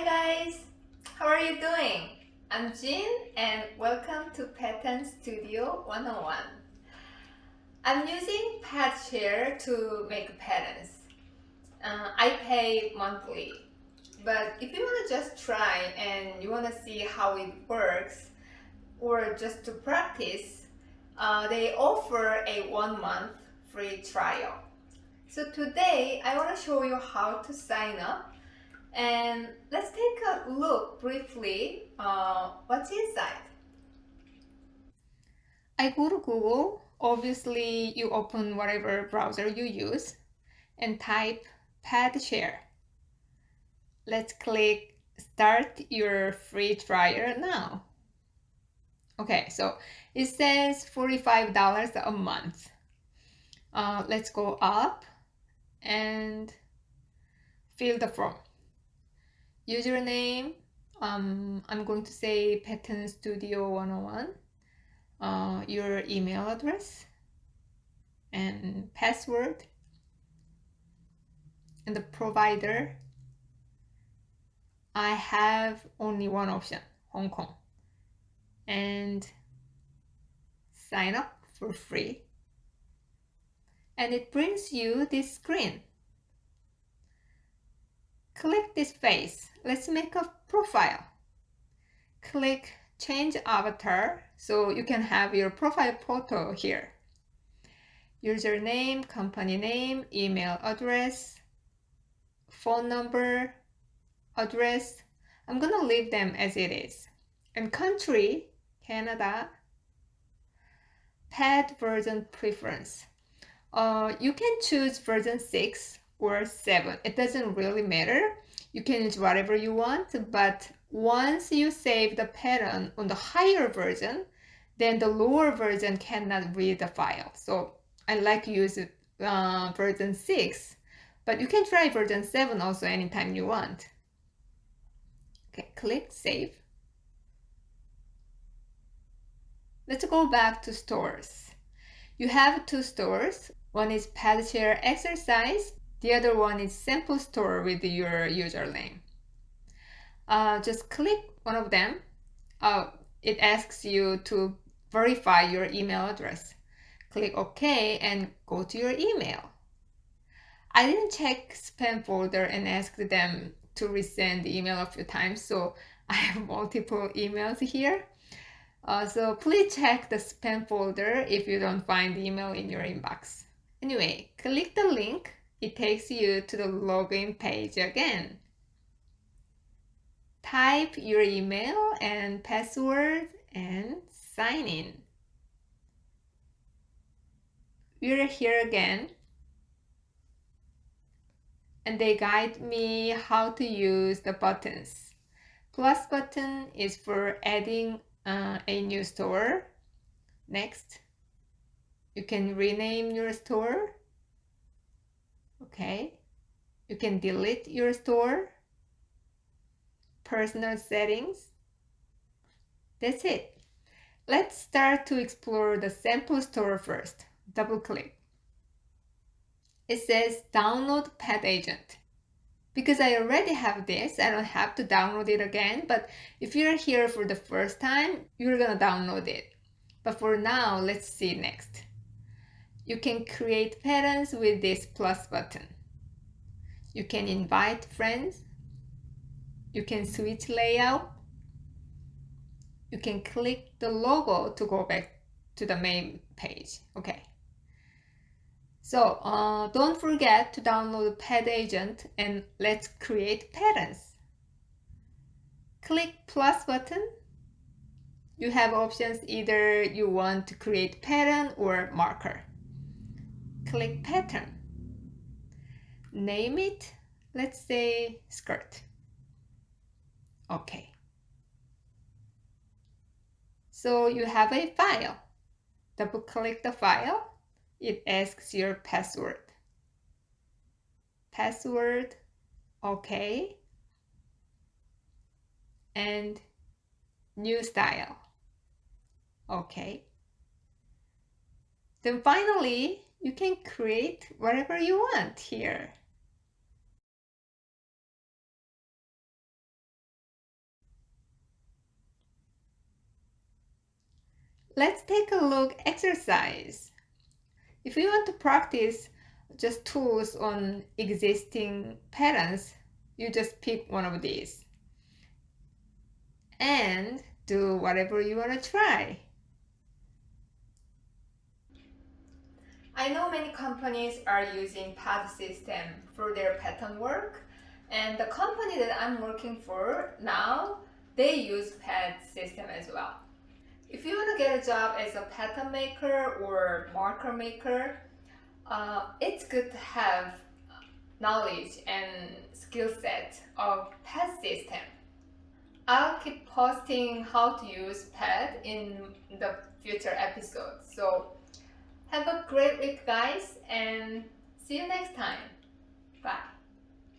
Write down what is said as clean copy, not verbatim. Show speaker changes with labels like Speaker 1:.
Speaker 1: guys, how are you doing? I'm Jin and welcome to Pattern Studio 101. I'm using Pat Share to make patterns. I pay monthly, but if you want to just try and you want to see how it works or just to practice, they offer a 1 month free trial. So today I want to show you how to sign up. And let's take a look briefly what's inside. I go to Google. Obviously, you open whatever browser you use and type pad share. Let's click start your free trial now. Okay, so it says $45 a month. Let's go up and fill the form. Username, I'm going to say Pattern Studio 101. Your email address and password, and the provider. I have only one option, Hong Kong, and sign up for free. And it brings you this screen. Click this face. Let's make a profile. Click change avatar so you can have your profile photo here. Username, company name, email address, phone number, address. I'm gonna leave them as it is. And country, Canada. Pad version preference. You can choose version 6 or 7. It doesn't really matter. You can use whatever you want, but once you save the pattern on the higher version, then the lower version cannot read the file. So I like to use version 6, but you can try version 7 also anytime you want. Okay, click save. Let's go back to stores. You have two stores. One is Pad Share Exercise. The other one is Sample Store with your username. Just click one of them. It asks you to verify your email address. Click OK and go to your email. I didn't check spam folder and ask them to resend the email a few times, so I have multiple emails here. So please check the spam folder if you don't find the email in your inbox. Anyway, click the link. It takes you to the login page again. Type your email and password and sign in. We're here again. And they guide me how to use the buttons. Plus button is for adding a new store. Next, you can rename your store. Okay, you can delete your store. Personal settings. That's it. Let's start to explore the sample store first. Double click. It says download Pad Agent. Because I already have this, I don't have to download it again, but if you're here for the first time, you're gonna download it. But for now, let's see next. You can create patterns with this plus button. You can invite friends. You can switch layout. You can click the logo to go back to the main page. Okay. So don't forget to download Pad Agent and let's create patterns. Click plus button. You have options, either you want to create pattern or marker. Click pattern. Name it, let's say skirt. Okay. So you have a file. Double click the file. It asks your password. Password, okay. And new style. Okay. Then finally, you can create whatever you want here. Let's take a look exercise. If you want to practice just tools on existing patterns, you just pick one of these and do whatever you want to try. I know many companies are using Pant system for their pattern work, and the company that I'm working for now, they use Pant system as well. If you want to get a job as a pattern maker or marker maker, it's good to have knowledge and skill set of Pant system. I'll keep posting how to use Pant in the future episodes. So have a great week, guys, and see you next time. Bye.